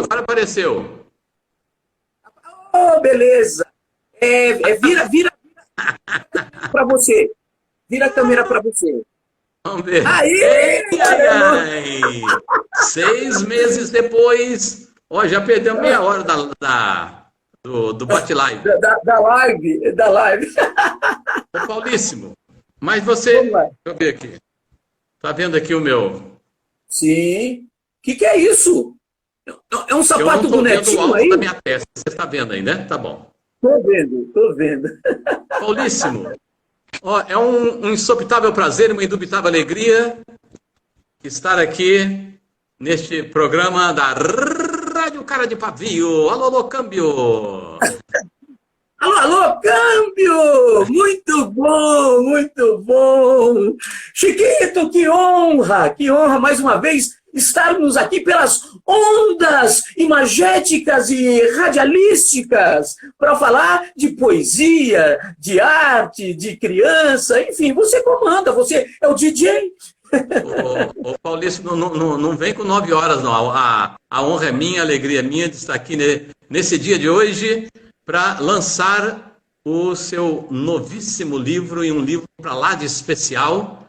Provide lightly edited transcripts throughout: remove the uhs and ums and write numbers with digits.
agora apareceu. Oh, beleza. Vira para você. Vira a câmera para você. Vamos ver. Aí! Ei, ai, ai. 6 meses depois, ó, já perdeu meia hora do bate-live. Da live. Ô, Paulíssimo, mas você... Vamos lá. Deixa eu ver aqui. Tá vendo aqui o meu... Sim. O que é isso? É um Eu não sapato tô do vendo o Netinho alto aí? da minha testa. Você está vendo aí, né? Tá bom. Tô vendo, tô vendo. Paulíssimo, ó, é um insopitável prazer e uma indubitável alegria estar aqui neste programa da Rádio Cara de Pavio. Alô, alô, câmbio! Alô, alô, câmbio! Muito bom, muito bom! Chiquito, que honra mais uma vez estarmos aqui pelas ondas imagéticas e radialísticas para falar de poesia, de arte, de criança, enfim, você comanda, você é o DJ. Ô, Paulíssimo, não vem com 9 horas, não. A honra é minha, a alegria é minha de estar aqui nesse dia de hoje para lançar o seu novíssimo livro, e um livro para lá de especial.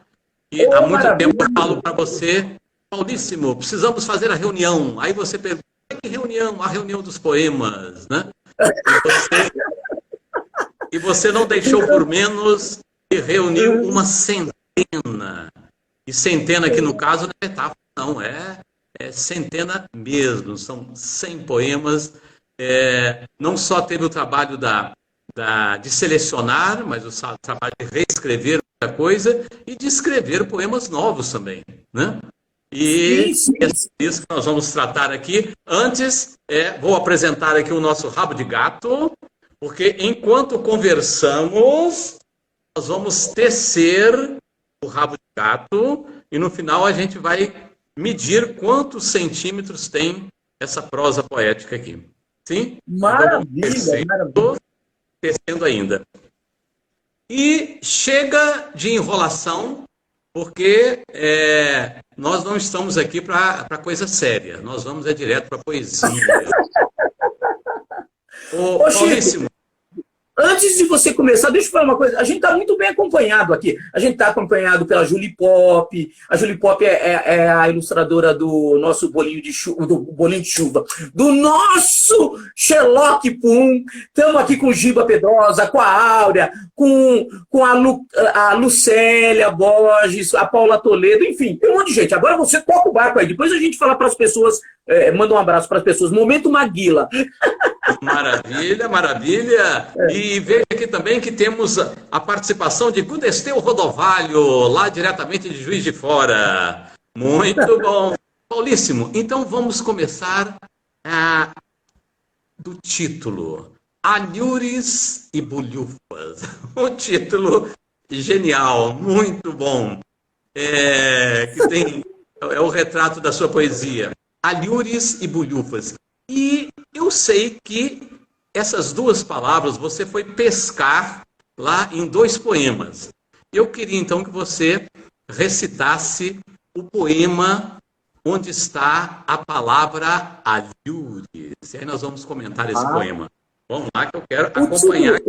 E há muito tempo eu falo para você, Paulíssimo, precisamos fazer a reunião. Aí você pergunta, que reunião? A reunião dos poemas, né? E você não deixou por menos e reuniu uma centena. E centena aqui no caso não é metáfora, não, é centena mesmo. São 100 poemas. Não só teve o trabalho de selecionar, mas o trabalho de reescrever muita coisa e de escrever poemas novos também, né? E é isso que nós vamos tratar aqui. Antes, vou apresentar aqui o nosso rabo de gato, porque enquanto conversamos, nós vamos tecer o rabo de gato e no final a gente vai medir quantos centímetros tem essa prosa poética aqui. Sim? Maravilha, maravilha. Tecendo ainda. E chega de enrolação, porque nós não estamos aqui para coisa séria. Nós vamos direto para a poesia. Ô, Paulíssimo. Antes de você começar, deixa eu falar uma coisa. A gente está muito bem acompanhado aqui. A gente está acompanhado pela Julie Pop. A Julie Pop é a ilustradora do nosso bolinho de chuva, do nosso Sherlock Pum. Estamos aqui com Giba Pedrosa, com a Áurea, com a Lucélia Borges, a Paula Toledo, enfim, tem um monte de gente. Agora você toca o barco aí. Depois a gente fala para as pessoas, manda um abraço para as pessoas. Momento Maguila. Maravilha, maravilha. E veja aqui também que temos a participação de Gudesteu Rodovalho, lá diretamente de Juiz de Fora. Muito bom. Paulíssimo, então vamos começar do título. Alhures e Bulhufas. Um título genial, muito bom. É o retrato da sua poesia. Alhures e Bulhufas. E eu sei que essas duas palavras você foi pescar lá em 2 poemas. Eu queria então que você recitasse o poema onde está a palavra alhures. E aí nós vamos comentar esse poema. Vamos lá que eu quero acompanhar.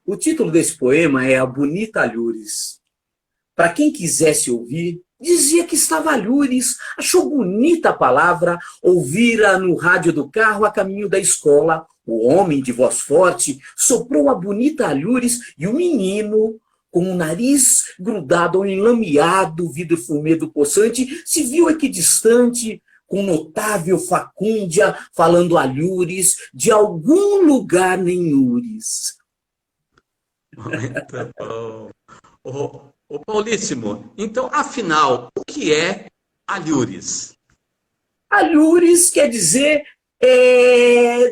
O título desse poema é A Bonita Alhures. Para quem quisesse ouvir, dizia que estava alhures, achou bonita a palavra, ouvira no rádio do carro a caminho da escola. O homem de voz forte soprou a bonita alhures e o menino, com o nariz grudado ao enlameado vidro fumê do poçante, se viu equidistante, com notável facúndia, falando alhures de algum lugar nenhures. Muito bom. Ô Paulíssimo, então, afinal, o que é alhures? Alhures quer dizer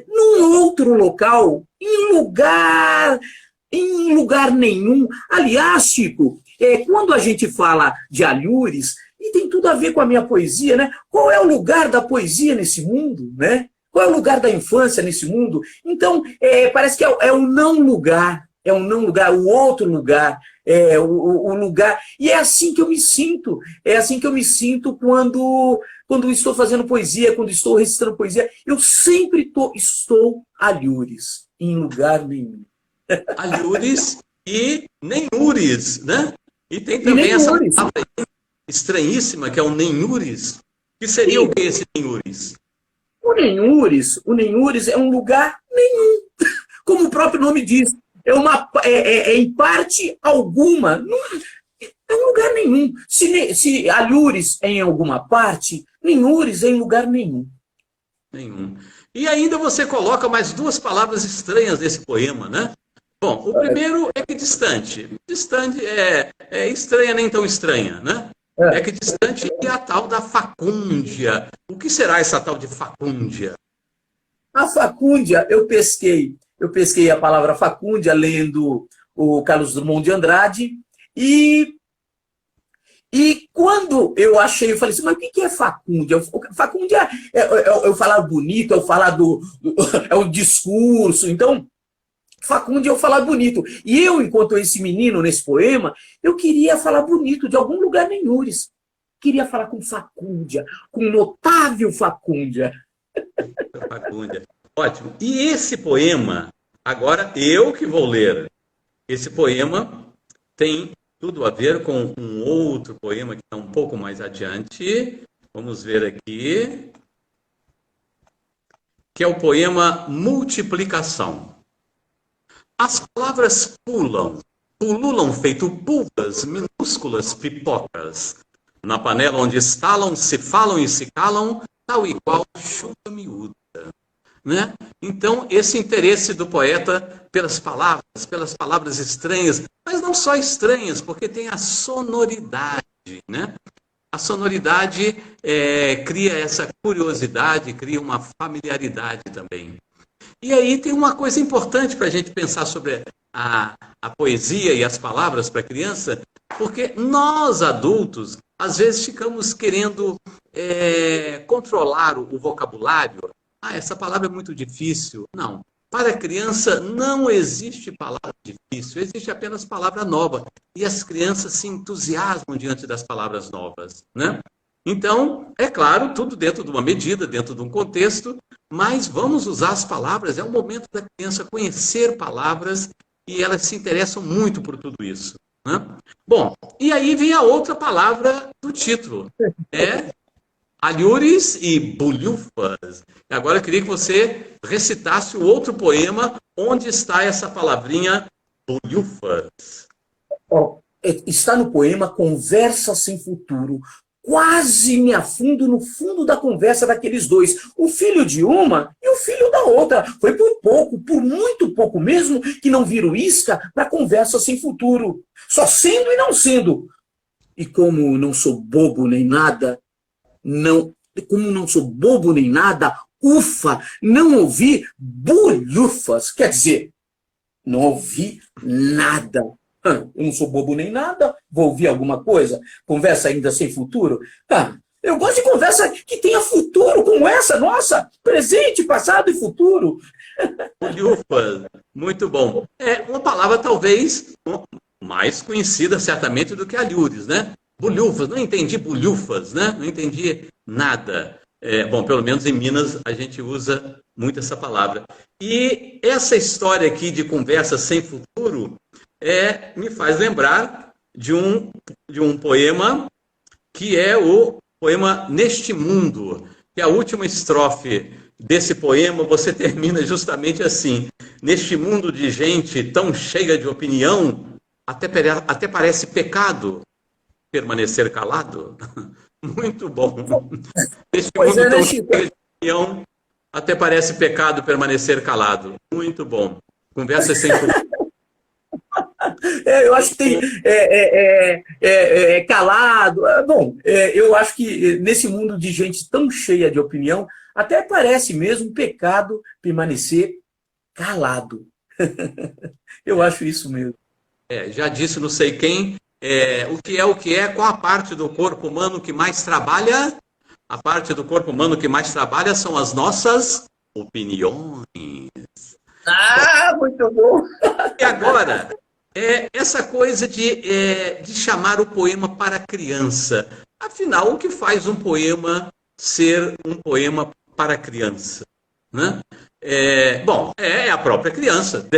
num outro local, em lugar nenhum. Aliás, Chico, quando a gente fala de alhures, e tem tudo a ver com a minha poesia, né? Qual é o lugar da poesia nesse mundo, né? Qual é o lugar da infância nesse mundo? Então, parece que é um não lugar. É um não lugar, o outro lugar, o lugar. E é assim que eu me sinto. É assim que eu me sinto quando quando estou fazendo poesia, quando estou recitando poesia, eu sempre estou alhures, em lugar nenhum. Alhures e nenhures, né? E tem E também nem essa alhures. palavra estranhíssima, que é o nenhures. Que seria Sim. o que esse nenhures? O Nenhures é um lugar nenhum. Como o próprio nome diz, é em parte alguma. Não é um lugar nenhum. Se alhures é em alguma parte, nenhures é em lugar nenhum. Nenhum. E ainda você coloca mais duas palavras estranhas nesse poema, né? Bom, o primeiro é que distante. Distante é estranha, nem tão estranha, né? É que distante e a tal da facúndia. O que será essa tal de facúndia? A facúndia, eu pesquei a palavra facúndia lendo o Carlos Drummond de Andrade e quando eu achei, eu falei assim, mas o que é facúndia? Facúndia é o falar bonito, é o falar é o discurso. Então, facúndia é o falar bonito. E eu, enquanto esse menino nesse poema, eu queria falar bonito de algum lugar nenhures. Queria falar com facúndia, com notável facúndia. Facúndia. Ótimo. E esse poema, agora eu que vou ler. Esse poema tem tudo a ver com um outro poema que está um pouco mais adiante. Vamos ver aqui. Que é o poema Multiplicação. As palavras pululam feito pulgas, minúsculas pipocas. Na panela onde estalam, se falam e se calam, tal e qual chuva miúda. Né? Então, esse interesse do poeta pelas palavras estranhas, mas não só estranhas, porque tem a sonoridade, né? A sonoridade cria essa curiosidade, cria uma familiaridade também. E aí tem uma coisa importante para a gente pensar sobre a poesia e as palavras para a criança, porque nós, adultos, às vezes ficamos querendo controlar o vocabulário. Essa palavra é muito difícil. Não. Para a criança não existe palavra difícil, existe apenas palavra nova. E as crianças se entusiasmam diante das palavras novas, né? Então, é claro, tudo dentro de uma medida, dentro de um contexto, mas vamos usar as palavras. É o momento da criança conhecer palavras e elas se interessam muito por tudo isso, né? Bom, e aí vem a outra palavra do título. Alhures e bulhufas. Agora eu queria que você recitasse o outro poema, onde está essa palavrinha bulhufas. Está no poema Conversa Sem Futuro. Quase me afundo no fundo da conversa daqueles dois. O filho de uma e o filho da outra. Foi por pouco, por muito pouco mesmo, que não viro isca na conversa sem futuro. Só sendo e não sendo. E como não sou bobo nem nada, ufa, não ouvi bulhufas. Quer dizer, não ouvi nada. Eu não sou bobo nem nada, vou ouvir alguma coisa? Conversa ainda sem futuro? Eu gosto de conversa que tenha futuro, como essa, nossa, presente, passado e futuro. Bulhufas, muito bom. É uma palavra talvez mais conhecida certamente do que alhures, né? Bulhufas, não entendi bulhufas, né? Não entendi nada. Bom, pelo menos em Minas a gente usa muito essa palavra. E essa história aqui de conversa sem futuro me faz lembrar de um poema que é o poema Neste Mundo, que a última estrofe desse poema você termina justamente assim: neste mundo de gente tão cheia de opinião, até parece pecado permanecer calado. Muito bom. Neste mundo tão cheio de opinião, até parece pecado permanecer calado. Muito bom. Conversa sem futuro. Eu acho que tem calado. Bom, eu acho que nesse mundo de gente tão cheia de opinião, até parece mesmo pecado permanecer calado. Eu acho isso mesmo. Já disse não sei quem, o que é, qual a parte do corpo humano que mais trabalha? A parte do corpo humano que mais trabalha são as nossas opiniões. Muito bom! E agora, essa coisa de chamar o poema para a criança. Afinal, o que faz um poema ser um poema para criança, né? Bom, é a própria criança.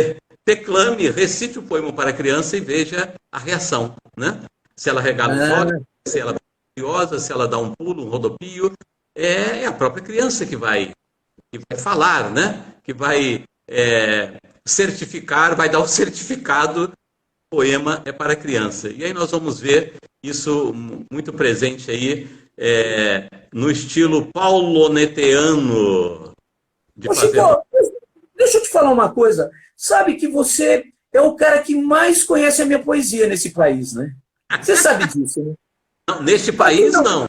Declame, recite o poema para a criança e veja a reação, né? Se ela regala os olhos, se ela fica curiosa, se ela dá um pulo, um rodopio, é a própria criança que vai falar, né? Que vai certificar, vai dar o certificado, o poema é para criança. E aí nós vamos ver isso muito presente aí no estilo pauloneteano. Chico, deixa eu te falar uma coisa. Sabe que você é o cara que mais conhece a minha poesia nesse país, né? Você sabe disso, né? Não, neste país não.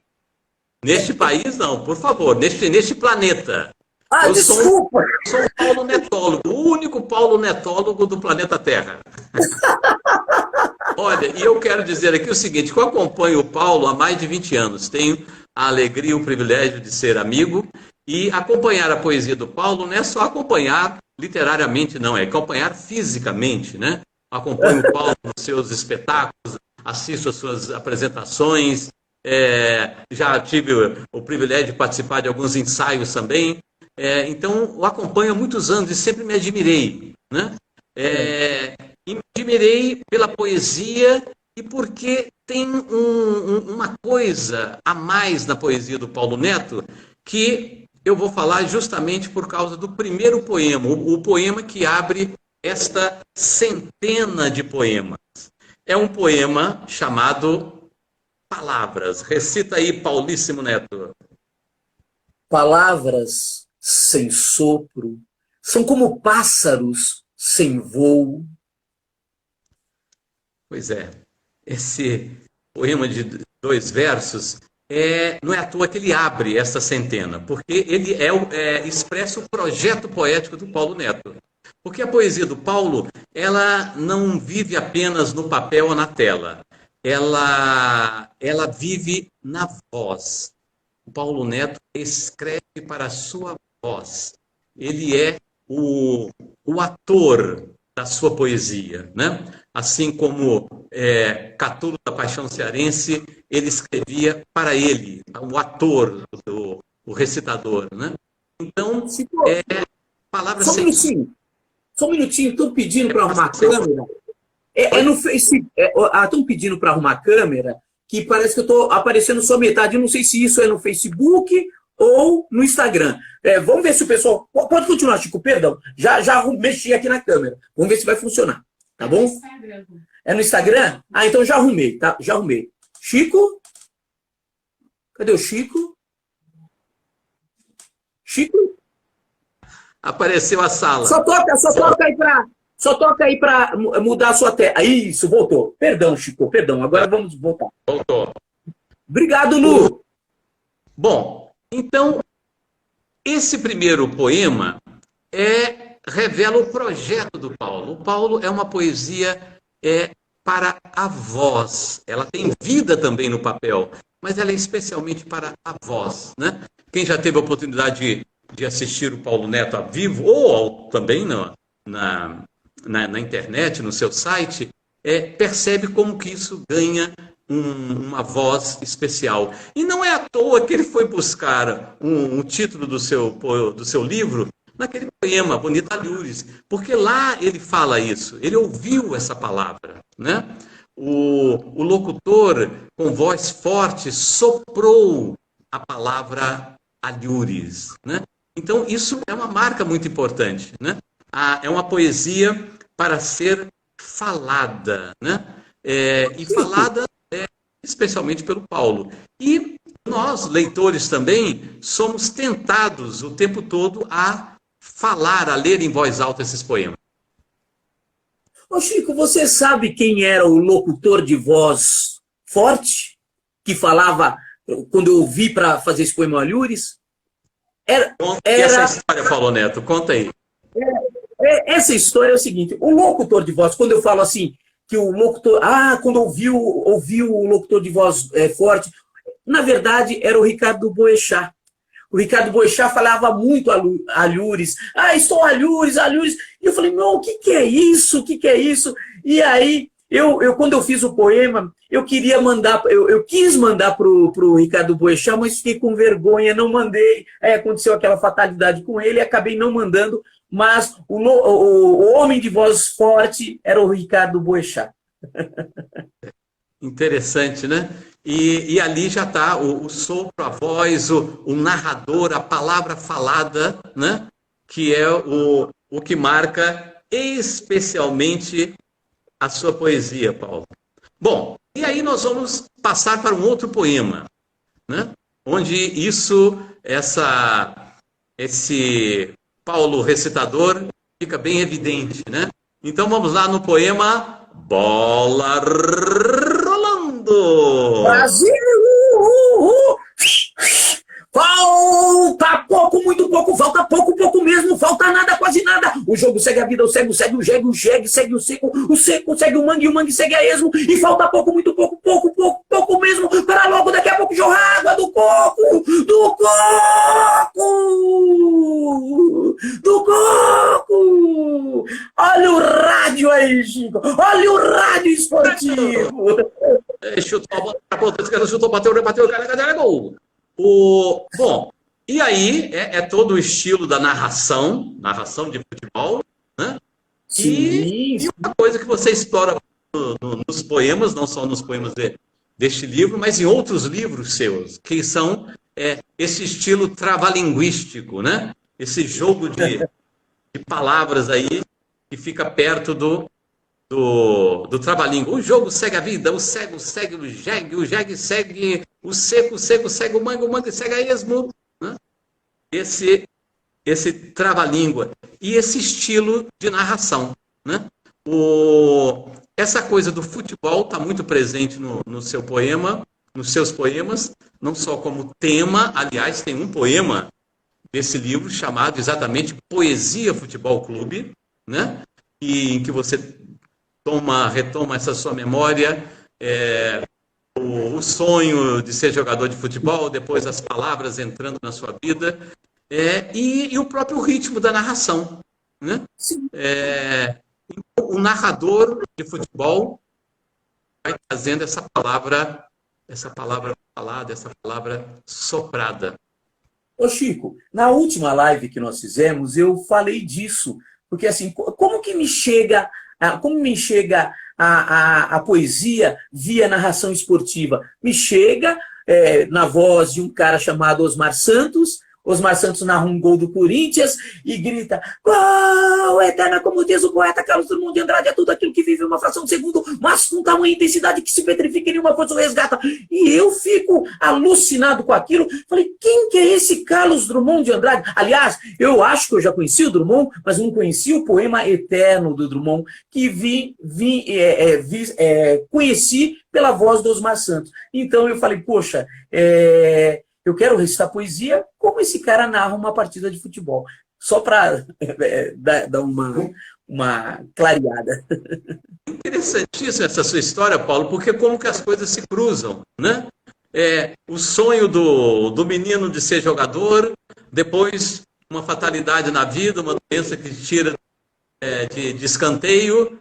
Neste país não, por favor. Neste planeta. Ah, desculpa! Eu sou um paulonetólogo, o único paulonetólogo do planeta Terra. Olha, e eu quero dizer aqui o seguinte, que eu acompanho o Paulo há mais de 20 anos. Tenho a alegria e o privilégio de ser amigo. E acompanhar a poesia do Paulo não é só acompanhar literariamente, não, é acompanhar fisicamente, né? Acompanho o Paulo nos seus espetáculos, assisto às suas apresentações, já tive o privilégio de participar de alguns ensaios também. Então, o acompanho há muitos anos e sempre me admirei, né? E me admirei pela poesia e porque tem uma coisa a mais na poesia do Paulo Neto que eu vou falar justamente por causa do primeiro poema, o poema que abre esta centena de poemas. É um poema chamado Palavras. Recita aí, Paulíssimo Neto. Palavras sem sopro são como pássaros sem voo. Pois é, esse poema de 2 versos não é à toa que ele abre essa centena, porque ele expressa o projeto poético do Paulo Neto. Porque a poesia do Paulo, ela não vive apenas no papel ou na tela, ela vive na voz. O Paulo Neto escreve para a sua voz. Ele é o ator da sua poesia, né? Assim como Catulo da Paixão Cearense, ele escrevia para ele, o ator, o recitador, né? Então, palavras sem... Só um minutinho, estão pedindo para arrumar a câmera. No Facebook, estão pedindo para arrumar a câmera, que parece que eu estou aparecendo só metade. Eu não sei se isso é no Facebook ou no Instagram. Vamos ver se o pessoal... Pode continuar, Chico, perdão. Já mexi aqui na câmera. Vamos ver se vai funcionar. Tá bom? É no Instagram? Ah, então já arrumei, tá? Já arrumei. Chico? Cadê o Chico? Chico? Apareceu a sala. Só toca aí para mudar a sua tela. Isso, voltou. Perdão, Chico, perdão. Agora vamos voltar. Voltou. Obrigado, Lu. Bom, então, esse primeiro poema revela o projeto do Paulo. O Paulo é uma poesia para a voz. Ela tem vida também no papel, mas ela é especialmente para a voz, né? Quem já teve a oportunidade de assistir o Paulo Neto ao vivo, ou também na internet, no seu site, percebe como que isso ganha uma voz especial. E não é à toa que ele foi buscar um título do seu livro naquele poema, Bonita Alhures, porque lá ele fala isso, ele ouviu essa palavra, né? O locutor, com voz forte, soprou a palavra alhures, né? Então, isso é uma marca muito importante, né? É uma poesia para ser falada, né? E falada especialmente pelo Paulo. E nós, leitores também, somos tentados o tempo todo a falar, a ler em voz alta esses poemas. Ô Chico, você sabe quem era o locutor de voz forte que falava quando eu ouvi para fazer esse poema Alhures? Essa história, Paulo Neto, conta aí. Essa história é o seguinte, o locutor de voz, quando eu falo assim, que o locutor, quando ouviu o locutor de voz forte, na verdade era o Ricardo Boechat. O Ricardo Boechat falava muito Alhures. Estou Alhures, Alhures. E eu falei, não, o que é isso? O que é isso? E aí Quando eu fiz o poema, eu queria mandar, eu quis mandar pro Ricardo Boechat, mas fiquei com vergonha, não mandei. Aí aconteceu aquela fatalidade com ele, acabei não mandando, mas o homem de voz forte era o Ricardo Boechat. Interessante, né? E ali já está o sopro, a voz, o narrador, a palavra falada, né? Que é o que marca especialmente a sua poesia, Paulo. Bom, e aí nós vamos passar para um outro poema, né? Onde esse Paulo recitador fica bem evidente, né? Então vamos lá no poema Bola Rolando. Brasil! Falta pouco, muito pouco, falta pouco, pouco mesmo, falta nada, quase nada. O jogo segue a vida, o cego segue o jegue, o jegue segue o seco segue o mangue segue a esmo. E falta pouco, muito pouco, pouco, pouco, pouco mesmo, para logo daqui a pouco jorrar água do coco, do coco, do coco. Olha o rádio aí, Chico, olha o rádio esportivo. Chutou a bola, a ponta esquerda, chutou, bateu, o cara, gol. Bom, e aí é todo o estilo da narração de futebol, né? Sim. E uma coisa que você explora nos poemas, não só nos poemas deste livro, mas em outros livros seus, que são esse estilo travalinguístico, né? Esse jogo de palavras aí que fica perto do trava-língua. O jogo segue a vida, o cego segue o jegue segue o seco segue o mangue segue a esmo. Né? Esse trava-língua. E esse estilo de narração. Né? Essa coisa do futebol está muito presente no seu poema, nos seus poemas, não só como tema, aliás, tem um poema desse livro chamado exatamente Poesia Futebol Clube, né? Em que você retoma essa sua memória, o sonho de ser jogador de futebol, depois as palavras entrando na sua vida, e o próprio ritmo da narração. Né? O narrador de futebol vai trazendo essa palavra falada, essa palavra soprada. Ô Chico, na última live que nós fizemos, eu falei disso, porque assim, como me chega a poesia via narração esportiva? Me chega na voz de um cara chamado Osmar Santos. Osmar Santos narra um gol do Corinthians e grita: gol eterna, como diz o poeta Carlos Drummond de Andrade, é tudo aquilo que vive uma fração de segundo, mas com tamanha intensidade que se petrifica em nenhuma força o resgata. E eu fico alucinado com aquilo. Falei, quem que é esse Carlos Drummond de Andrade? Aliás, eu acho que eu já conheci o Drummond, mas não conheci o poema Eterno do Drummond, que conheci pela voz do Osmar Santos. Então eu falei, poxa, eu quero recitar poesia como esse cara narra uma partida de futebol. Só para dar uma clareada. Interessantíssima essa sua história, Paulo, porque como que as coisas se cruzam, né? O sonho do menino de ser jogador, depois uma fatalidade na vida, uma doença que tira de escanteio,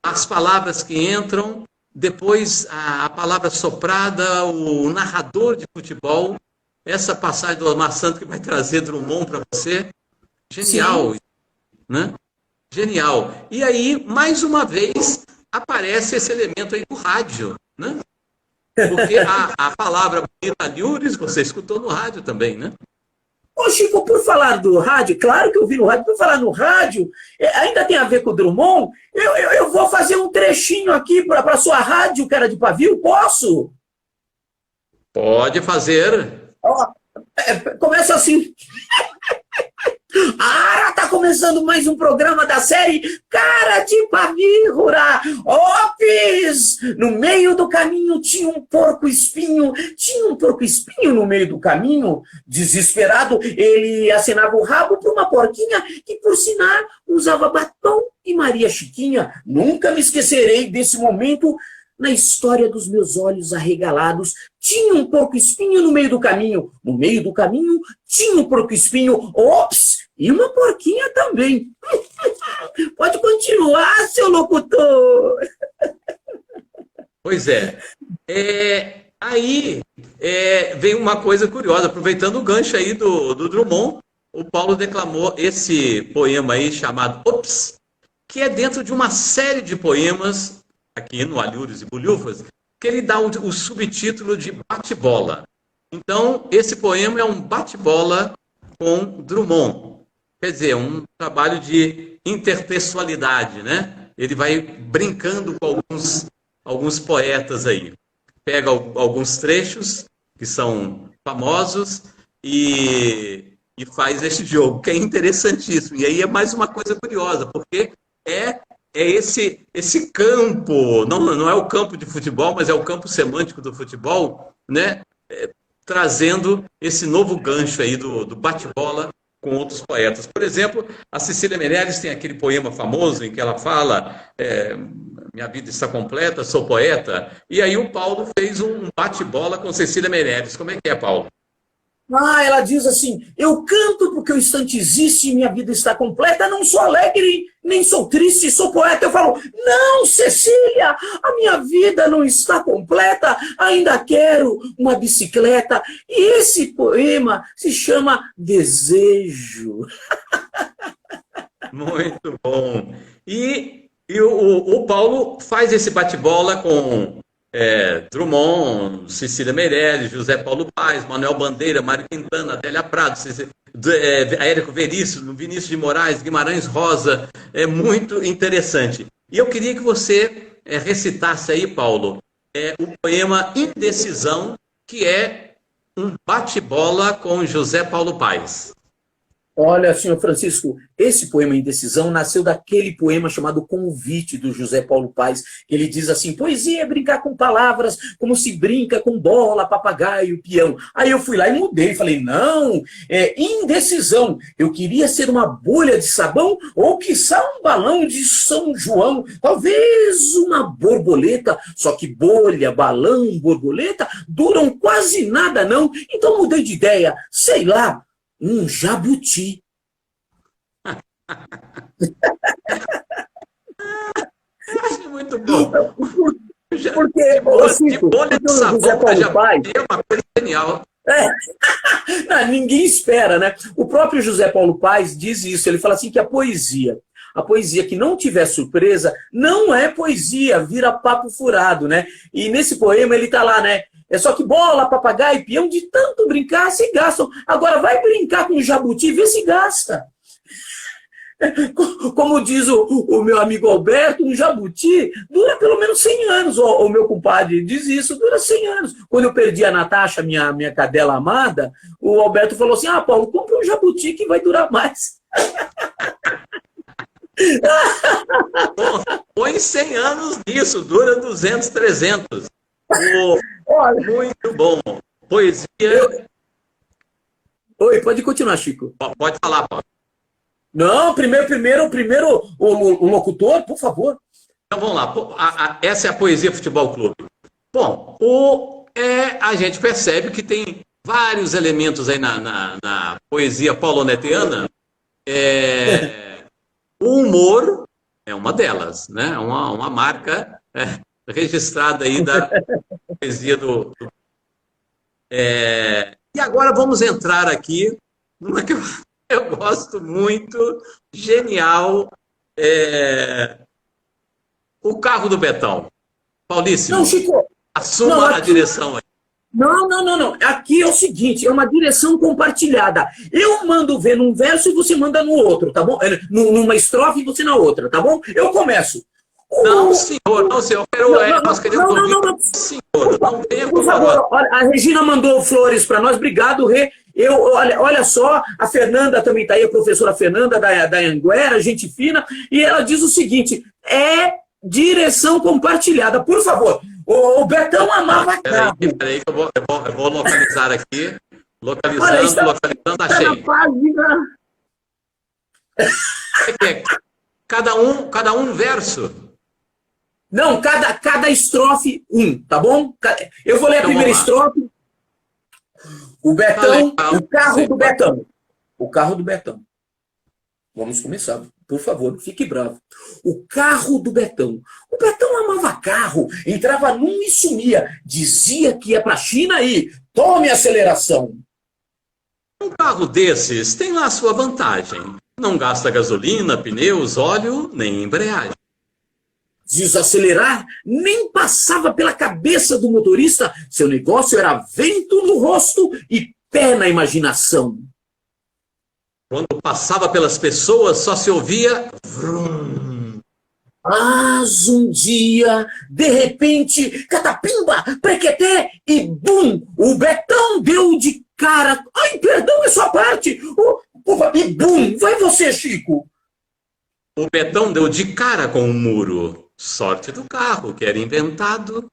as palavras que entram, depois a palavra soprada, o narrador de futebol, essa passagem do Osmar Santos que vai trazer Drummond para você. Genial, né? Genial. E aí, mais uma vez, aparece esse elemento aí do rádio, né? Porque a palavra bonita Lures, você escutou no rádio também, né? Ô Chico, por falar do rádio, claro que eu vi no rádio, por falar no rádio, ainda tem a ver com o Drummond, eu vou fazer um trechinho aqui para a sua rádio, cara de pavio, posso? Pode fazer. Ó, começa assim. Tá começando mais um programa da série Cara de Pavio. Opis! No meio do caminho tinha um porco espinho. Tinha um porco espinho no meio do caminho. Desesperado, ele acenava o rabo para uma porquinha que, por sinal, usava batom e Maria Chiquinha. Nunca me esquecerei desse momento na história dos meus olhos arregalados. Tinha um porco-espinho no meio do caminho. No meio do caminho tinha um porco-espinho. Ops! E uma porquinha também. Pode continuar, seu locutor. Pois é. Aí vem uma coisa curiosa, aproveitando o gancho aí do Drummond, o Paulo declamou esse poema aí chamado Ops, que é dentro de uma série de poemas, aqui no Alhures e Bulhufas, que ele dá o subtítulo de Bate-Bola. Então, esse poema é um bate-bola com Drummond. Quer dizer, um trabalho de interpessoalidade, né? Ele vai brincando com alguns poetas aí. Pega alguns trechos que são famosos e faz esse jogo, que é interessantíssimo. E aí é mais uma coisa curiosa, porque é esse campo, não é o campo de futebol, mas é o campo semântico do futebol, né? Trazendo esse novo gancho aí do bate-bola com outros poetas. Por exemplo, a Cecília Meirelles tem aquele poema famoso em que ela fala minha vida está completa, sou poeta, e aí o Paulo fez um bate-bola com Cecília Meirelles. Como é que é, Paulo? Ela diz assim, eu canto porque o instante existe e minha vida está completa, não sou alegre, nem sou triste, sou poeta. Eu falo, não, Cecília, a minha vida não está completa, ainda quero uma bicicleta. E esse poema se chama Desejo. Muito bom. E o Paulo faz esse bate-bola com Drummond, Cecília Meirelles, José Paulo Paes, Manuel Bandeira, Mário Quintana, Adélia Prado, Érico Veríssimo, Vinícius de Moraes, Guimarães Rosa. É muito interessante. E eu queria que você recitasse aí, Paulo, o poema Indecisão, que é um bate-bola com José Paulo Paes. Olha, senhor Francisco, esse poema Indecisão nasceu daquele poema chamado Convite, do José Paulo Paes. Ele diz assim, poesia é brincar com palavras, como se brinca com bola, papagaio, peão. Aí eu fui lá e mudei, falei, não, é indecisão. Eu queria ser uma bolha de sabão ou quiçá um balão de São João, talvez uma borboleta, só que bolha, balão, borboleta duram quase nada não. Então mudei de ideia, sei lá, um jabuti. Muito bom. Porque, de bolha de sabão para jabuti é uma coisa genial. Não, ninguém espera, né? O próprio José Paulo Paes diz isso. Ele fala assim que a poesia que não tiver surpresa, não é poesia, vira papo furado, né? E nesse poema ele tá lá, né? É só que bola, papagaio, peão, de tanto brincar, se gastam. Agora vai brincar com o jabuti, vê se gasta. Como diz o meu amigo Alberto, um jabuti dura pelo menos 100 anos. O meu compadre diz isso, dura 100 anos. Quando eu perdi a Natasha, minha cadela amada, o Alberto falou assim, Paulo, compra um jabuti que vai durar mais. Põe 100 anos nisso, dura 200, 300. Muito bom. Poesia. Oi, pode continuar, Chico. Pode falar, Paulo. Não, primeiro o locutor, por favor. Então vamos lá. Essa é a Poesia Futebol Clube. Bom, a gente percebe que tem vários elementos aí na poesia paulonetiana. O humor é uma delas, né? Uma marca registrada aí da poesia E agora vamos entrar aqui numa que eu gosto muito, genial, o carro do Betão. Paulíssimo, não, Chico, assuma a direção aí. Não. Aqui é o seguinte, é uma direção compartilhada. Eu mando ver num verso e você manda no outro, tá bom? Numa estrofe e você na outra, tá bom? Eu começo. Não, senhor. Nós queremos ouvir. Senhor, não tenha por favor, olha, a Regina mandou flores para nós. Obrigado, Rê. Olha só, a Fernanda também está aí, a professora Fernanda da Anguera, gente fina, e ela diz o seguinte, direção compartilhada. Por favor, o Betão amava carro. Peraí que eu vou localizar aqui. Localizando, achei. Na página. Cada um verso. Não, cada estrofe tá bom? Eu vou ler a primeira estrofe. O Betão, o carro do Betão. O carro do Betão. Vamos começar. Por favor, não fique bravo. O carro do Betão. O Betão amava carro, entrava num e sumia. Dizia que ia para a China e tome aceleração. Um carro desses tem lá a sua vantagem. Não gasta gasolina, pneus, óleo, nem embreagem. Desacelerar nem passava pela cabeça do motorista. Seu negócio era vento no rosto e pé na imaginação. Quando passava pelas pessoas, só se ouvia vrum. Mas um dia, de repente, catapimba, prequeté e bum! O Betão deu de cara. Ai, perdão, é sua parte. E bum! Vai você, Chico. O Betão deu de cara com o muro. Sorte do carro, que era inventado.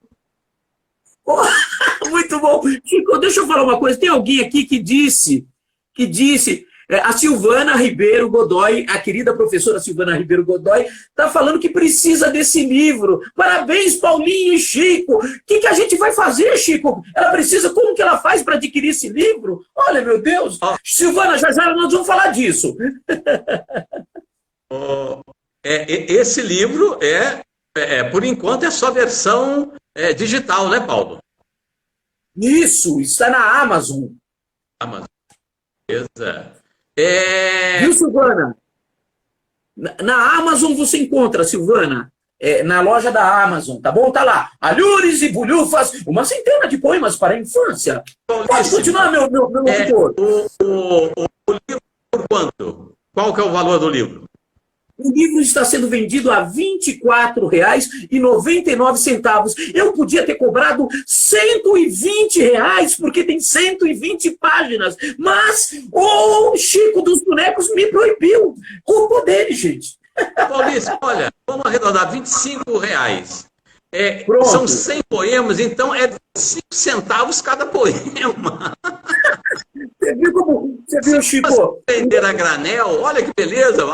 Oh, muito bom. Chico, deixa eu falar uma coisa. Tem alguém aqui que disse, a Silvana Ribeiro Godoy, a querida professora Silvana Ribeiro Godoy, está falando que precisa desse livro. Parabéns, Paulinho e Chico. O que a gente vai fazer, Chico? Ela precisa, como que ela faz para adquirir esse livro? Olha, meu Deus. Silvana, já nós vamos falar disso. Esse livro por enquanto, é só versão digital, né, Paulo? Isso, está na Amazon. Amazon, beleza. Viu, Silvana? Na Amazon você encontra, Silvana, na loja da Amazon, tá bom? Tá lá, Alhures e Bulhufas, uma centena de poemas para a infância. Pode continuar, meu autor. O livro, por quanto? Qual que é o valor do livro? O livro está sendo vendido a R$ 24,99. Eu podia ter cobrado R$ 120, porque tem 120 páginas. Mas o Chico dos Bonecos me proibiu. Culpa dele, gente. Maurício, olha, vamos arredondar, R$ 25. São 100 poemas, então é 25 centavos cada poema. Você viu, Chico? Vender a granel, olha que beleza.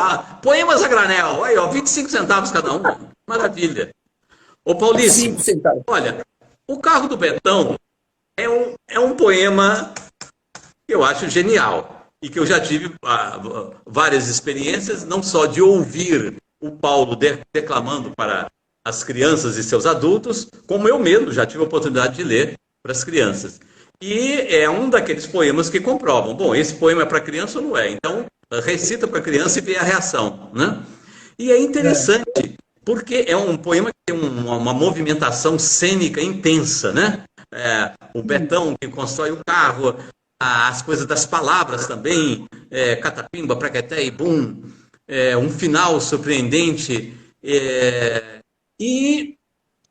Poemas a granel, aí, ó, 25 centavos cada um. Maravilha. Ô, Paulício, olha, o carro do Betão é um poema que eu acho genial e que eu já tive várias experiências, não só de ouvir o Paulo declamando para as crianças e seus adultos, como eu mesmo já tive a oportunidade de ler para as crianças. E é um daqueles poemas que comprovam. Bom, esse poema é para criança ou não é? Então, recita para a criança e vê a reação, né? E é interessante, porque é um poema que tem uma movimentação cênica intensa, né? O Betão que constrói o carro, as coisas das palavras também, catapimba, praqueté e bum, um final surpreendente. E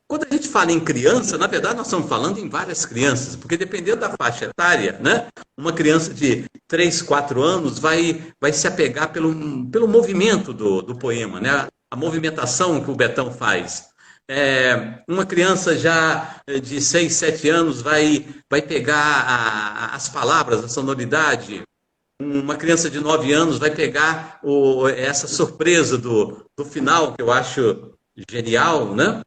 quando a gente fala em criança, na verdade nós estamos falando em várias crianças, porque dependendo da faixa etária, né, uma criança de 3, 4 anos vai se apegar pelo movimento do poema, né, a movimentação que o Betão faz. Uma criança já de 6, 7 anos vai pegar as palavras, a sonoridade. Uma criança de 9 anos vai pegar essa surpresa do final, que eu acho genial, né?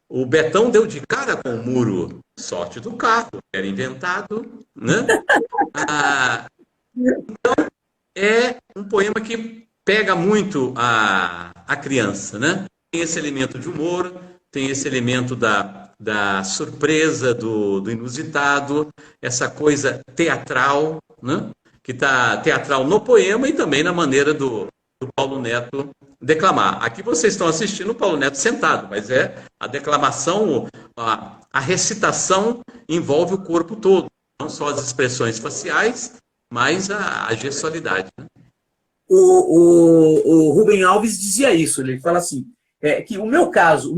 O Betão deu de cara com o muro. Sorte do carro, era inventado, né? Então, é um poema que pega muito a criança, né? Tem esse elemento de humor, tem esse elemento da surpresa, do inusitado, essa coisa teatral, né? Que está teatral no poema e também na maneira do Paulo Neto declamar. Aqui vocês estão assistindo o Paulo Neto sentado, mas a declamação, a recitação envolve o corpo todo, não só as expressões faciais, mas a gestualidade. Né? O Rubem Alves dizia isso, ele fala assim, que o meu caso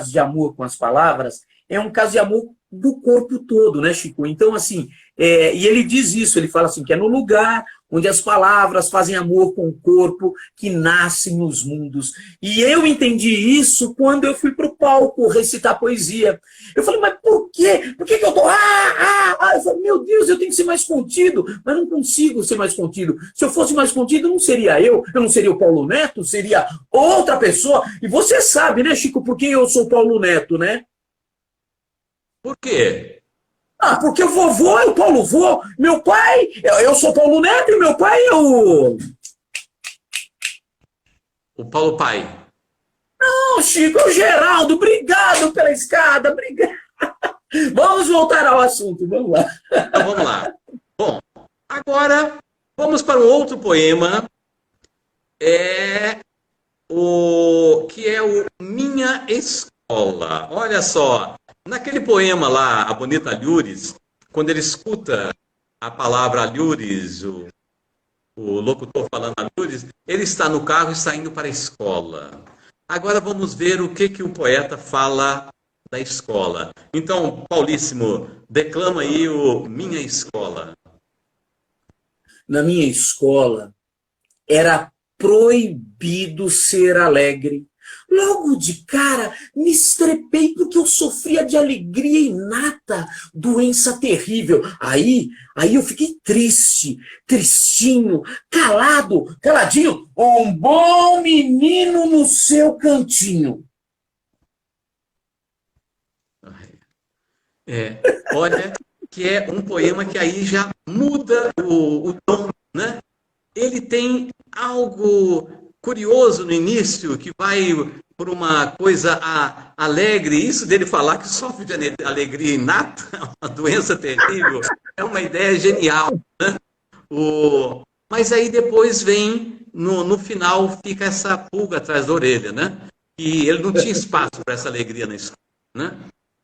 de amor com as palavras é um caso de amor do corpo todo, né, Chico? Então, assim, e ele diz isso, ele fala assim, que é no lugar onde as palavras fazem amor com o corpo que nascem os mundos. E eu entendi isso quando eu fui para o palco recitar poesia. Eu falei, mas por quê? Por que eu tô... Eu falei, meu Deus, eu tenho que ser mais contido, mas não consigo ser mais contido. Se eu fosse mais contido, não seria eu não seria o Paulo Neto, seria outra pessoa. E você sabe, né, Chico, por que eu sou Paulo Neto, né? Por quê? Porque o vovô é o Paulo Vô, meu pai, eu sou Paulo Neto e meu pai é o... o Paulo Pai. Não, Chico, é o Geraldo. Obrigado pela escada. Obrigado. Vamos voltar ao assunto. Vamos lá. Então vamos lá. Bom, agora vamos para um outro poema, que é o Minha Escola. Olha só, naquele poema lá, A Bonita Alhures, quando ele escuta a palavra Alhures, o locutor falando Alhures, ele está no carro e está indo para a escola. Agora vamos ver o que o poeta fala da escola. Então, Paulíssimo, declama aí o Minha Escola. Na minha escola, era proibido ser alegre. Logo de cara, me estrepei porque eu sofria de alegria inata, doença terrível. Aí eu fiquei triste, tristinho, calado, caladinho, um bom menino no seu cantinho. Olha, que é um poema que aí já muda o tom, né? Ele tem algo curioso no início, que vai por uma coisa alegre. Isso dele falar que sofre de alegria inata, uma doença terrível, é uma ideia genial, né? Mas aí depois vem, no final, fica essa pulga atrás da orelha, né? E ele não tinha espaço para essa alegria na escola, né?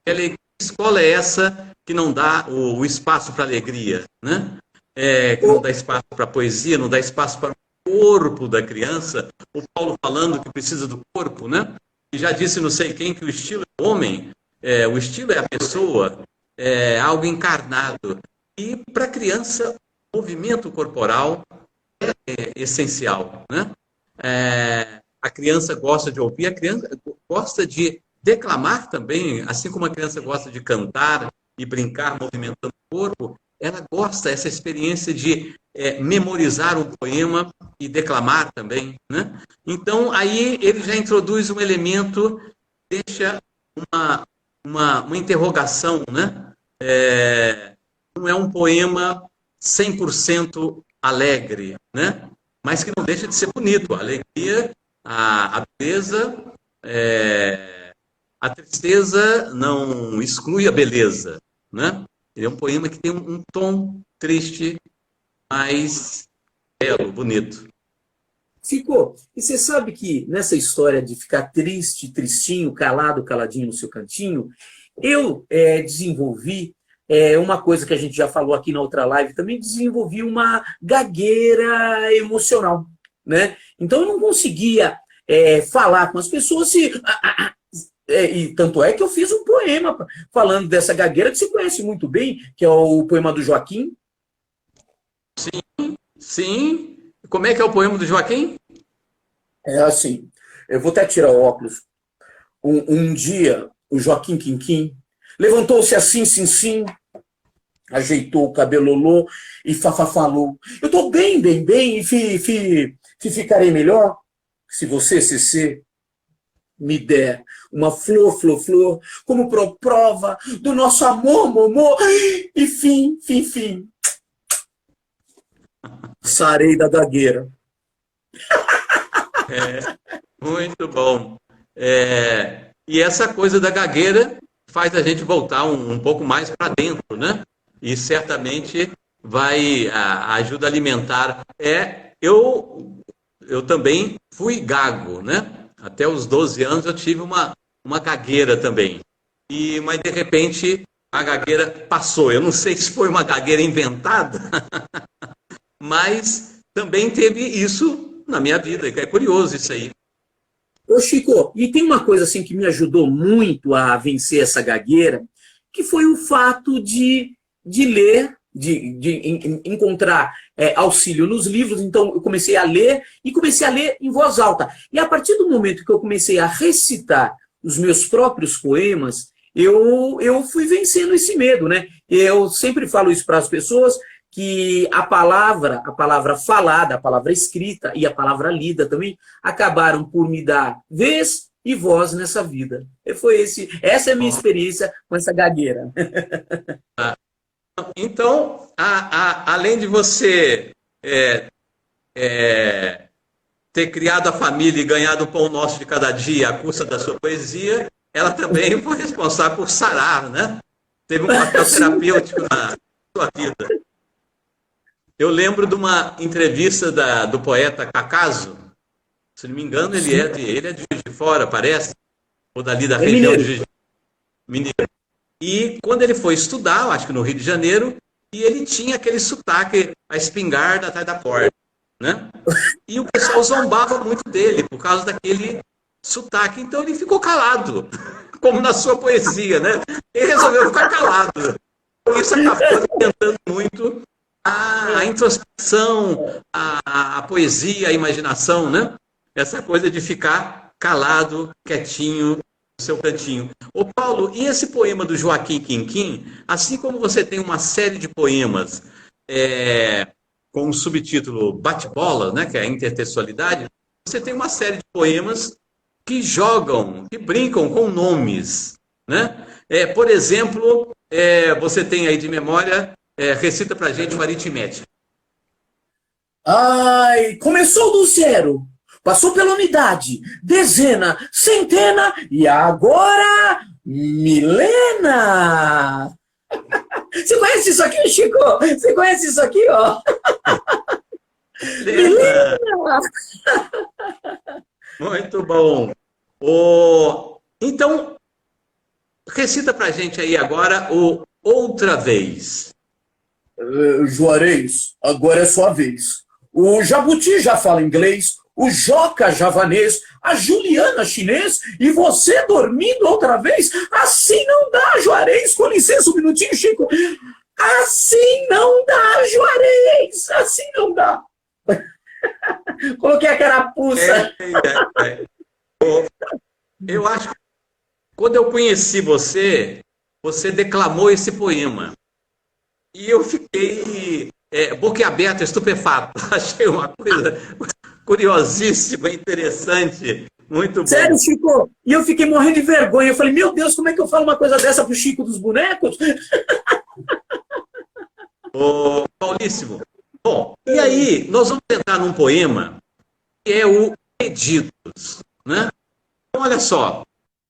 Que escola é essa que não dá o espaço para alegria, né? Que não dá espaço para poesia, não dá espaço para o corpo da criança. O Paulo falando que precisa do corpo, né? E já disse não sei quem que o estilo é o homem, o estilo é a pessoa, é algo encarnado. E para a criança, o movimento corporal é essencial, né? A criança gosta de ouvir, a criança gosta de declamar também, assim como a criança gosta de cantar e brincar movimentando o corpo, ela gosta dessa experiência de memorizar um poema e declamar também, né? Então, aí ele já introduz um elemento, deixa uma interrogação, né? Não é um poema 100% alegre, né? Mas que não deixa de ser bonito. A alegria, a beleza, a tristeza não exclui a beleza, né? Ele é um poema que tem um tom triste, mas belo, bonito. Ficou. E você sabe que nessa história de ficar triste, tristinho, calado, caladinho no seu cantinho, eu desenvolvi uma coisa que a gente já falou aqui na outra live, também desenvolvi uma gagueira emocional, né? Então eu não conseguia falar com as pessoas e tanto é que eu fiz um poema falando dessa gagueira que você conhece muito bem, que é o poema do Joaquim. Sim. Como é que é o poema do Joaquim? É assim, eu vou até tirar o óculos. Um dia, o Joaquim Quinquim levantou-se assim, sim, sim, ajeitou o cabelolô e falou: eu tô bem, bem, bem, e ficarei melhor se você, CC, me der uma flor, flor, flor, como prova do nosso amor, momô, e fim. Sarei da gagueira. Muito bom. E essa coisa da gagueira faz a gente voltar um pouco mais para dentro, né? E certamente vai ajuda a alimentar. Eu também fui gago, né? Até os 12 anos eu tive uma gagueira também. Mas de repente a gagueira passou. Eu não sei se foi uma gagueira inventada, mas também teve isso na minha vida. É curioso isso aí. Ô Chico, e tem uma coisa assim que me ajudou muito a vencer essa gagueira, que foi o fato de ler, de encontrar auxílio nos livros. Então eu comecei a ler e comecei a ler em voz alta. E a partir do momento que eu comecei a recitar os meus próprios poemas, eu fui vencendo esse medo, né? Eu sempre falo isso para as pessoas, que a palavra falada, a palavra escrita e a palavra lida também acabaram por me dar vez e voz nessa vida. Essa é a minha experiência com essa gagueira. Então, além de você ter criado a família e ganhado o pão nosso de cada dia à custa da sua poesia, ela também foi responsável por sarar, né? Teve um papel terapêutico na sua vida. Eu lembro de uma entrevista do poeta Cacaso. Se não me engano, ele é de Juiz de Fora, parece, ou dali da região de Juiz de Mineiro. E quando ele foi estudar, acho que no Rio de Janeiro, e ele tinha aquele sotaque, a espingarda atrás da porta, né? E o pessoal zombava muito dele por causa daquele sotaque. Então ele ficou calado, como na sua poesia, né? Ele resolveu ficar calado. Isso acabou alimentando muito a introspecção, a poesia, a imaginação, né? Essa coisa de ficar calado, quietinho, no seu cantinho. Ô Paulo, e esse poema do Joaquim Quinquim, assim como você tem uma série de poemas com o subtítulo Bate-Bola, né, que é a intertextualidade, você tem uma série de poemas que jogam, que brincam com nomes, né? Por exemplo, você tem aí de memória, recita pra gente o aritmética. Ai, começou do zero, passou pela unidade, dezena, centena e agora milena. Você conhece isso aqui, Chico? Você conhece isso aqui, ó? Milena! Muito bom. Então, recita pra gente aí agora o Outra Vez. Juarez, agora é sua vez. O Jabuti já fala inglês, o Joca javanês, a Juliana chinês e você dormindo outra vez? Assim não dá, Juarez. Com licença um minutinho, Chico. Assim não dá, Juarez. Assim não dá. Coloquei a carapuça. Eu acho que quando eu conheci você, você declamou esse poema. E eu fiquei boquiaberto, estupefato. Achei uma coisa curiosíssima, interessante, muito bom. Sério, Chico? E eu fiquei morrendo de vergonha. Eu falei, meu Deus, como é que eu falo uma coisa dessa pro Chico dos bonecos? Ô, Paulíssimo. Bom, e aí nós vamos entrar num poema que é o Pedidos, né? Então, olha só,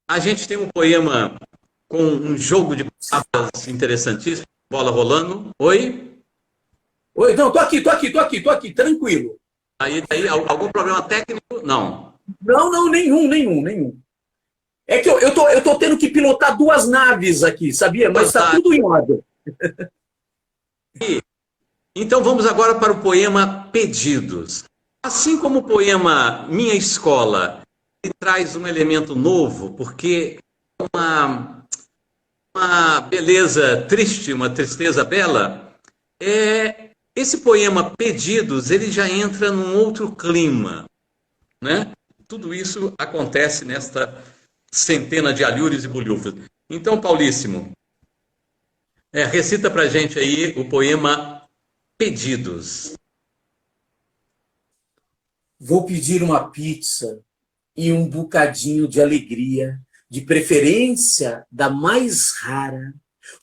a gente tem um poema com um jogo de palavras interessantíssimo, bola rolando. Oi? Oi, não, tô aqui, tranquilo. Aí, algum problema técnico? Não. Não, nenhum. É que eu tô tendo que pilotar duas naves aqui, sabia? Mas tá tudo em ordem. Então vamos agora para o poema Pedidos. Assim como o poema Minha Escola, ele traz um elemento novo, porque uma beleza triste, uma tristeza bela, esse poema Pedidos, ele já entra num outro clima, né? Tudo isso acontece nesta centena de alhures e bulhufas. Então, Paulíssimo, recita pra gente aí o poema Pedidos. Vou pedir uma pizza e um bocadinho de alegria, de preferência da mais rara.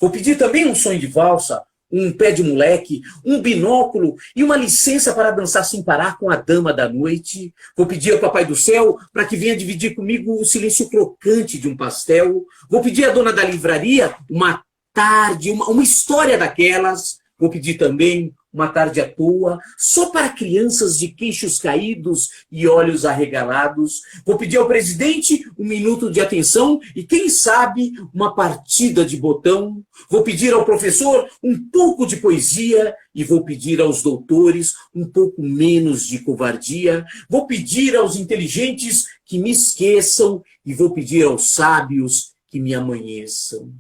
Vou pedir também um sonho de valsa, um pé de moleque, um binóculo e uma licença para dançar sem parar com a dama da noite. Vou pedir ao Papai do Céu para que venha dividir comigo o silêncio crocante de um pastel. Vou pedir à dona da livraria uma tarde, uma história daquelas. Vou pedir também uma tarde à toa, só para crianças de queixos caídos e olhos arregalados. Vou pedir ao presidente um minuto de atenção e, quem sabe, uma partida de botão. Vou pedir ao professor um pouco de poesia e vou pedir aos doutores um pouco menos de covardia. Vou pedir aos inteligentes que me esqueçam e vou pedir aos sábios que me amanheçam.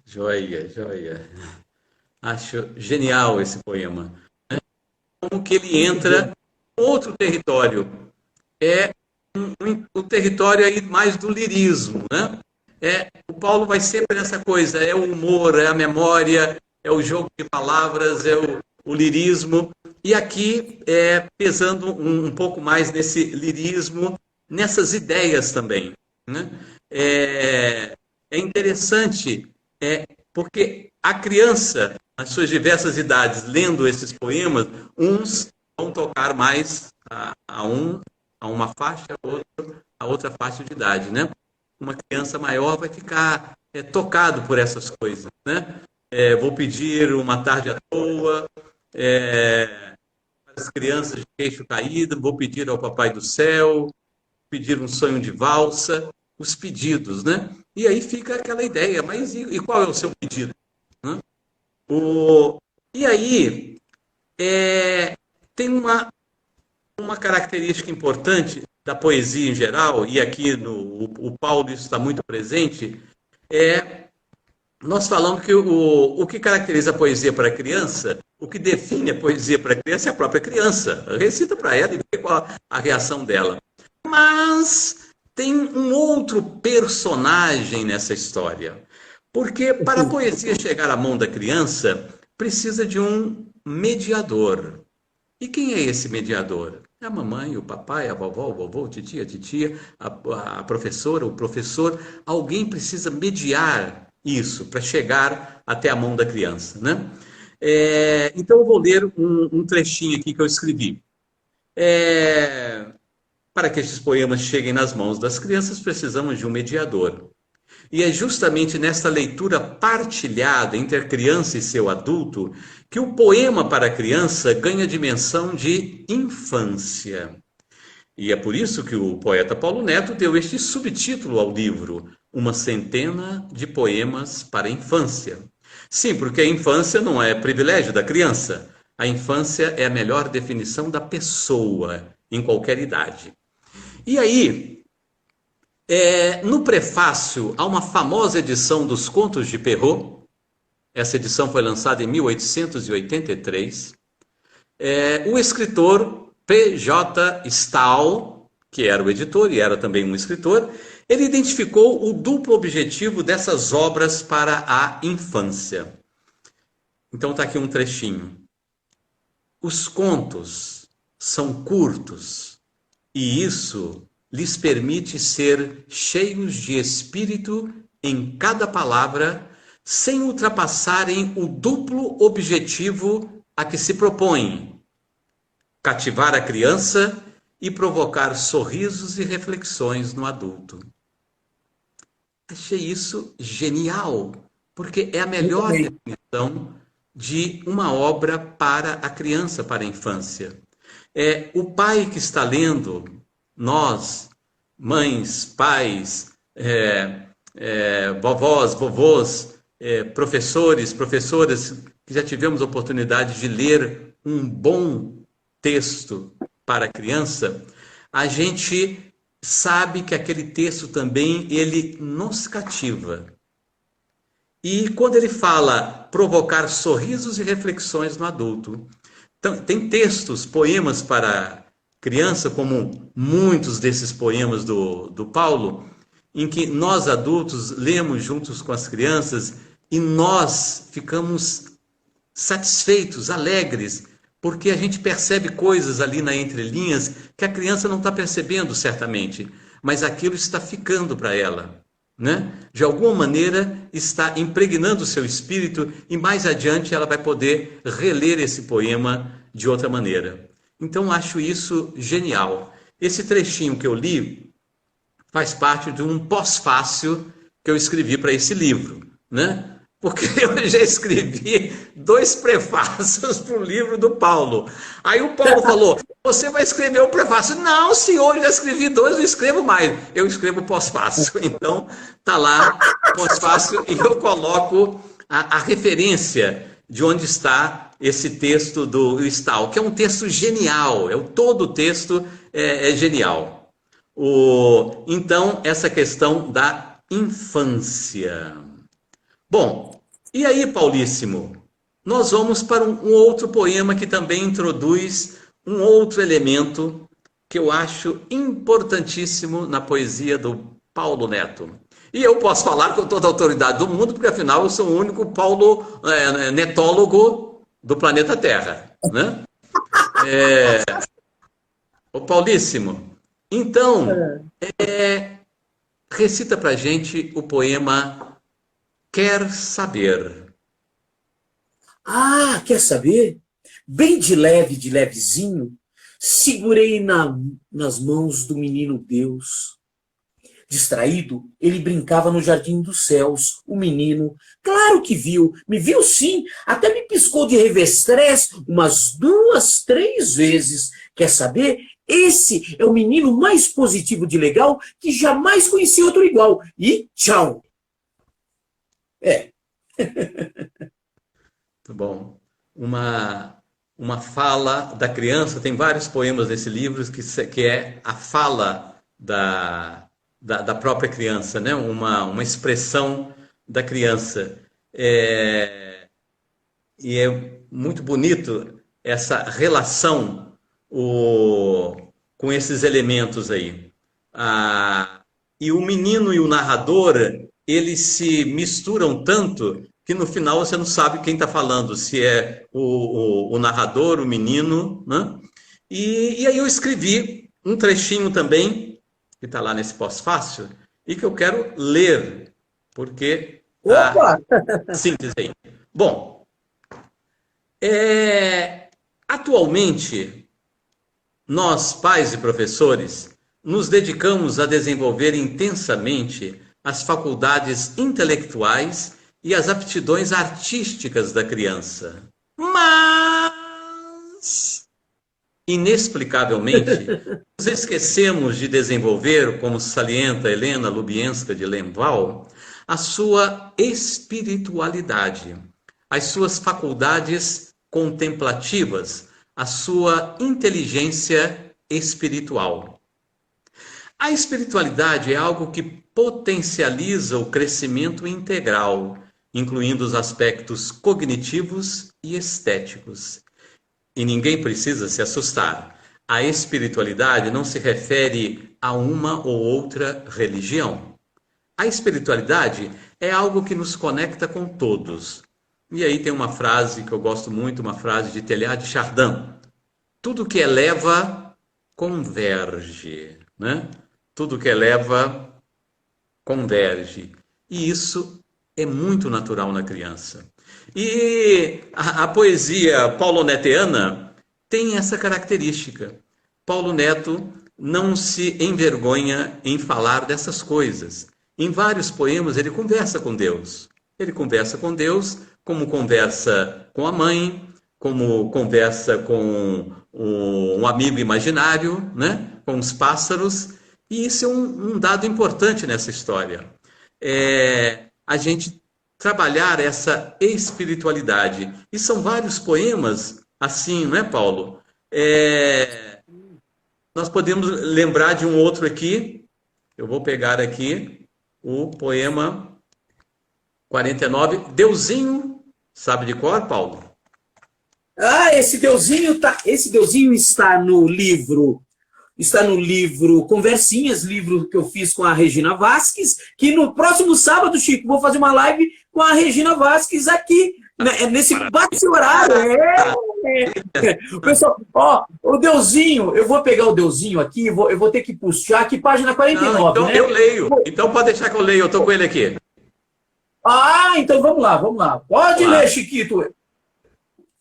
Joia, joia. Acho genial esse poema. Como que ele entra em outro território. O território aí mais do lirismo, né? O Paulo vai sempre nessa coisa, é o humor, é a memória, é o jogo de palavras, é o lirismo. E aqui, pesando um pouco mais nesse lirismo, nessas ideias também, né? É interessante, porque a criança, nas suas diversas idades, lendo esses poemas, uns vão tocar mais a uma faixa, a outra faixa de idade, né? Uma criança maior vai ficar tocado por essas coisas, né? Vou pedir uma tarde à toa, para as crianças de queixo caído, vou pedir ao Papai do Céu, pedir um sonho de valsa, os pedidos, né? E aí fica aquela ideia, mas e qual é o seu pedido? Né? E aí tem uma característica importante da poesia em geral, e aqui o Paulo isso está muito presente, nós falamos que o que caracteriza a poesia para a criança, o que define a poesia para a criança é a própria criança. Recita para ela e vê qual a reação dela. Mas tem um outro personagem nessa história. Porque para a poesia chegar à mão da criança, precisa de um mediador. E quem é esse mediador? É a mamãe, o papai, a vovó, o vovô, a titia, a professora, o professor. Alguém precisa mediar isso para chegar até a mão da criança, né? Então eu vou ler um trechinho aqui que eu escrevi. Para que estes poemas cheguem nas mãos das crianças, precisamos de um mediador. E é justamente nesta leitura partilhada entre a criança e seu adulto que o poema para a criança ganha dimensão de infância. E é por isso que o poeta Paulo Neto deu este subtítulo ao livro, Uma Centena de Poemas para a Infância. Sim, porque a infância não é privilégio da criança. A infância é a melhor definição da pessoa, em qualquer idade. E aí, no prefácio, há uma famosa edição dos Contos de Perrault. Essa edição foi lançada em 1883. O escritor P.J. Stahl, que era o editor e era também um escritor, ele identificou o duplo objetivo dessas obras para a infância. Então está aqui um trechinho. Os contos são curtos e isso lhes permite ser cheios de espírito em cada palavra, sem ultrapassarem o duplo objetivo a que se propõem: cativar a criança e provocar sorrisos e reflexões no adulto. Achei isso genial, porque é a melhor definição de uma obra para a criança, para a infância. O pai que está lendo, nós, mães, pais, vovós, vovôs, professores, professoras, que já tivemos a oportunidade de ler um bom texto para a criança, a gente sabe que aquele texto também, ele nos cativa. E quando ele fala provocar sorrisos e reflexões no adulto, então, tem textos, poemas para criança, como muitos desses poemas do Paulo, em que nós adultos lemos juntos com as crianças e nós ficamos satisfeitos, alegres, porque a gente percebe coisas ali na entrelinhas que a criança não está percebendo certamente, mas aquilo está ficando para ela, né? De alguma maneira está impregnando o seu espírito e mais adiante ela vai poder reler esse poema de outra maneira. Então acho isso genial. Esse trechinho que eu li faz parte de um pós-fácil que eu escrevi para esse livro, né? Porque eu já escrevi 2 prefácios para o livro do Paulo. Aí o Paulo falou, você vai escrever o prefácio. Não, senhor, eu já escrevi 2, não escrevo mais. Eu escrevo pós-fácil. Então, está lá, pós-fácil, e eu coloco a referência de onde está esse texto do Stahl, que é um texto genial. Todo o texto é genial. Então, essa questão da infância. Bom, e aí, Paulíssimo, nós vamos para um outro poema que também introduz um outro elemento que eu acho importantíssimo na poesia do Paulo Neto. E eu posso falar com toda a autoridade do mundo, porque afinal eu sou o único Paulo netólogo do planeta Terra, né? O Paulíssimo, então, recita pra gente o poema Quer Saber. Ah, quer saber? bem de levezinho, segurei nas mãos do menino Deus. Distraído, ele brincava no jardim dos céus. O menino, claro que viu, me viu sim, até me piscou de revestrez umas 2, 3 vezes. Quer saber? Esse é o menino mais positivo de legal que jamais conheci outro igual. E tchau! É. Muito bom. Uma fala da criança, tem vários poemas nesse livro que é a fala da própria criança, né? Uma expressão da criança. E é muito bonito essa relação com esses elementos aí. E o menino e o narrador, eles se misturam tanto que no final você não sabe quem está falando, se é o narrador, o menino, né? E aí eu escrevi um trechinho também, que está lá nesse pós-fácil, e que eu quero ler, porque Opa! a síntese aí. Bom, atualmente, nós, pais e professores, nos dedicamos a desenvolver intensamente as faculdades intelectuais e as aptidões artísticas da criança. Mas, inexplicavelmente, nos esquecemos de desenvolver, como salienta Helena Lubienska de Lemval, a sua espiritualidade, as suas faculdades contemplativas, a sua inteligência espiritual. A espiritualidade é algo que potencializa o crescimento integral, incluindo os aspectos cognitivos e estéticos. E ninguém precisa se assustar. A espiritualidade não se refere a uma ou outra religião. A espiritualidade é algo que nos conecta com todos. E aí tem uma frase que eu gosto muito, uma frase de Teilhard de Chardin. Tudo que eleva, converge, né? Tudo que eleva, converge. E isso é muito natural na criança. E a poesia paulonetiana tem essa característica. Paulo Neto não se envergonha em falar dessas coisas. Em vários poemas ele conversa com Deus. Ele conversa com Deus como conversa com a mãe, como conversa com um amigo imaginário, né? Com os pássaros. E isso é um dado importante nessa história. A gente trabalhar essa espiritualidade. E são vários poemas assim, não é, Paulo? Nós podemos lembrar de um outro aqui. Eu vou pegar aqui o poema 49, Deusinho, sabe de cor, Paulo? Esse Deusinho está no livro Conversinhas, livro que eu fiz com a Regina Vasques, que no próximo sábado, Chico, vou fazer uma live com a Regina Vasques aqui, nesse bate-horário. O pessoal, o Deusinho, eu vou pegar o Deusinho aqui, eu vou ter que puxar aqui, página 49. Não, então né? eu leio. Então pode deixar que eu leio, eu estou com ele aqui. Então vamos lá. Pode ler, Chiquito.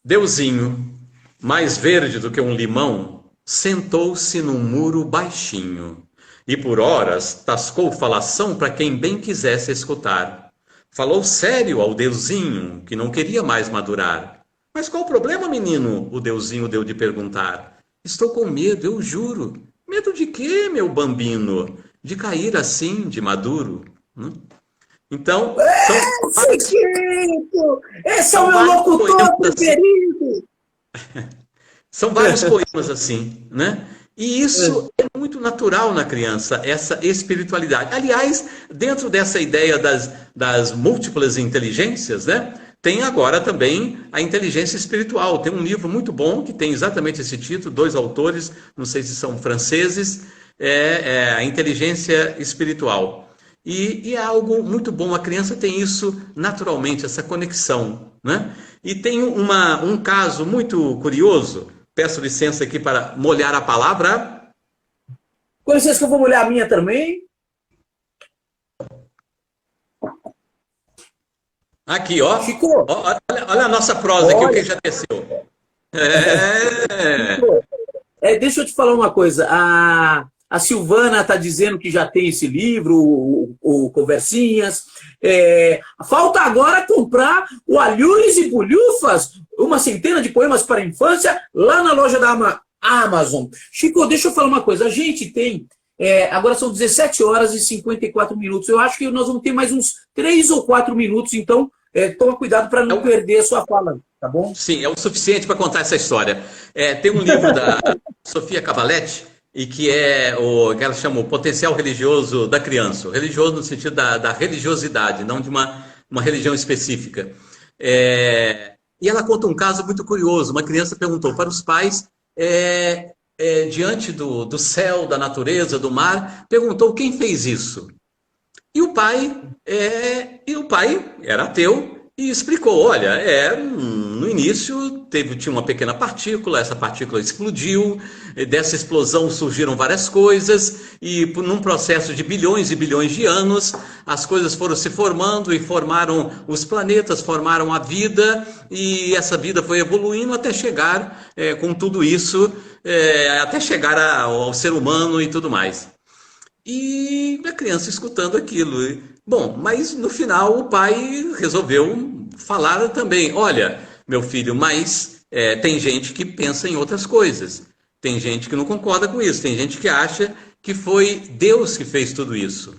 Deusinho, mais verde do que um limão, sentou-se num muro baixinho e por horas tascou falação para quem bem quisesse escutar. Falou sério ao Deusinho, que não queria mais madurar. Mas qual o problema, menino? O Deusinho deu de perguntar. Estou com medo, eu juro. Medo de quê, meu bambino? De cair assim, de maduro? Então, esse é o meu locutor preferido. São vários poemas assim, né? E isso é muito natural na criança, essa espiritualidade. Aliás, dentro dessa ideia das múltiplas inteligências, né? Tem agora também a inteligência espiritual. Tem um livro muito bom que tem exatamente esse título, 2 autores, não sei se são franceses, a inteligência espiritual. E é algo muito bom, a criança tem isso naturalmente, essa conexão, né? E tem um caso muito curioso, peço licença aqui para molhar a palavra. Com licença que eu vou molhar a minha também. Aqui, ó. Chico. Olha a nossa prosa aqui, o que já desceu. É. Pô, deixa eu te falar uma coisa. A Silvana está dizendo que já tem esse livro, o Conversinhas. Falta agora comprar o Alhures e Bulhufas, uma centena de poemas para a infância, lá na loja da Amazon. Chico, deixa eu falar uma coisa. A gente tem... agora são 17 horas e 54 minutos. Eu acho que nós vamos ter mais uns 3 ou 4 minutos, então toma cuidado para não perder a sua fala, tá bom? Sim, é o suficiente para contar essa história. Tem um livro da Sofia Cavalletti, e que que ela chama o potencial religioso da criança. O religioso no sentido da religiosidade, não de uma religião específica. E ela conta um caso muito curioso. Uma criança perguntou para os pais, diante do céu, da natureza, do mar, perguntou quem fez isso. E o pai era ateu e explicou, olha, no início tinha uma pequena partícula, essa partícula explodiu, dessa explosão surgiram várias coisas, e num processo de bilhões e bilhões de anos, as coisas foram se formando e formaram os planetas, formaram a vida, e essa vida foi evoluindo até chegar com tudo isso, até chegar ao ser humano e tudo mais. E a criança escutando aquilo. Bom, mas no final o pai resolveu falar também. Olha, meu filho, mas tem gente que pensa em outras coisas. Tem gente que não concorda com isso. Tem gente que acha que foi Deus que fez tudo isso.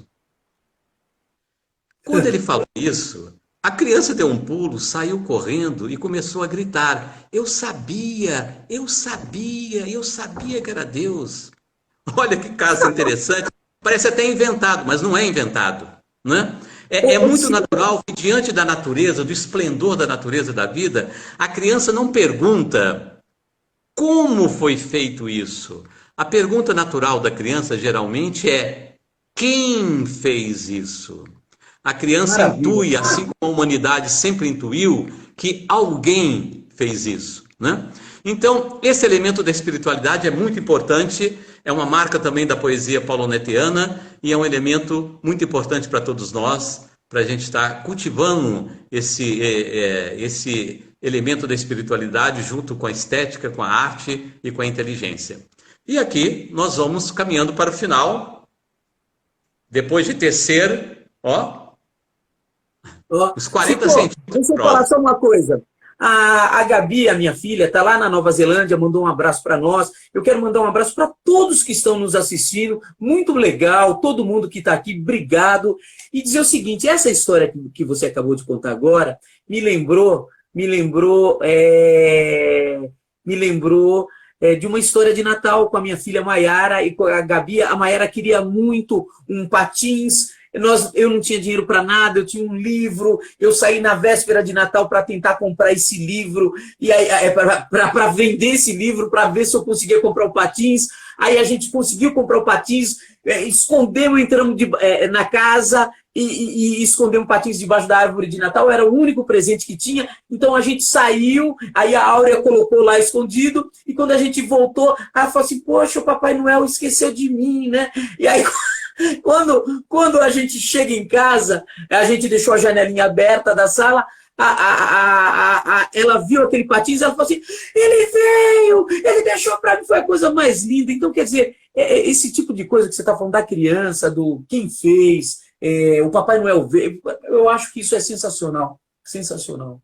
Quando ele falou isso, a criança deu um pulo, saiu correndo e começou a gritar. Eu sabia que era Deus. Olha que caso interessante. Parece até inventado, mas não é inventado, né? É muito natural que diante da natureza, do esplendor da natureza da vida, a criança não pergunta como foi feito isso. A pergunta natural da criança geralmente é quem fez isso? A criança intui, assim como a humanidade sempre intuiu, que alguém fez isso, né? Então, esse elemento da espiritualidade é muito importante, é uma marca também da poesia paulonetiana e é um elemento muito importante para todos nós, para a gente estar cultivando esse elemento da espiritualidade junto com a estética, com a arte e com a inteligência. E aqui nós vamos caminhando para o final, depois de tecer, os 40 centímetros. Deixa eu falar só uma coisa. A Gabi, a minha filha, está lá na Nova Zelândia, mandou um abraço para nós. Eu quero mandar um abraço para todos que estão nos assistindo. Muito legal, todo mundo que está aqui, obrigado. E dizer o seguinte, essa história que você acabou de contar agora me lembrou de uma história de Natal com a minha filha Maiara e com a Gabi. A Maiara queria muito um patins. Eu não tinha dinheiro para nada, eu tinha um livro, eu saí na véspera de Natal para tentar comprar esse livro, e para vender esse livro, para ver se eu conseguia comprar o patins. Aí a gente conseguiu comprar o patins, escondemos, entramos na casa e escondemos o patins debaixo da árvore de Natal, era o único presente que tinha. Então a gente saiu, aí a Áurea colocou lá escondido, e quando a gente voltou, ela falou assim, poxa, o Papai Noel esqueceu de mim, né? E aí... Quando a gente chega em casa, a gente deixou a janelinha aberta da sala, ela viu aquele patins, ela falou assim, ele veio, ele deixou para mim, foi a coisa mais linda. Então, quer dizer, esse tipo de coisa que você está falando da criança, do quem fez, o Papai Noel veio, eu acho que isso é sensacional, sensacional.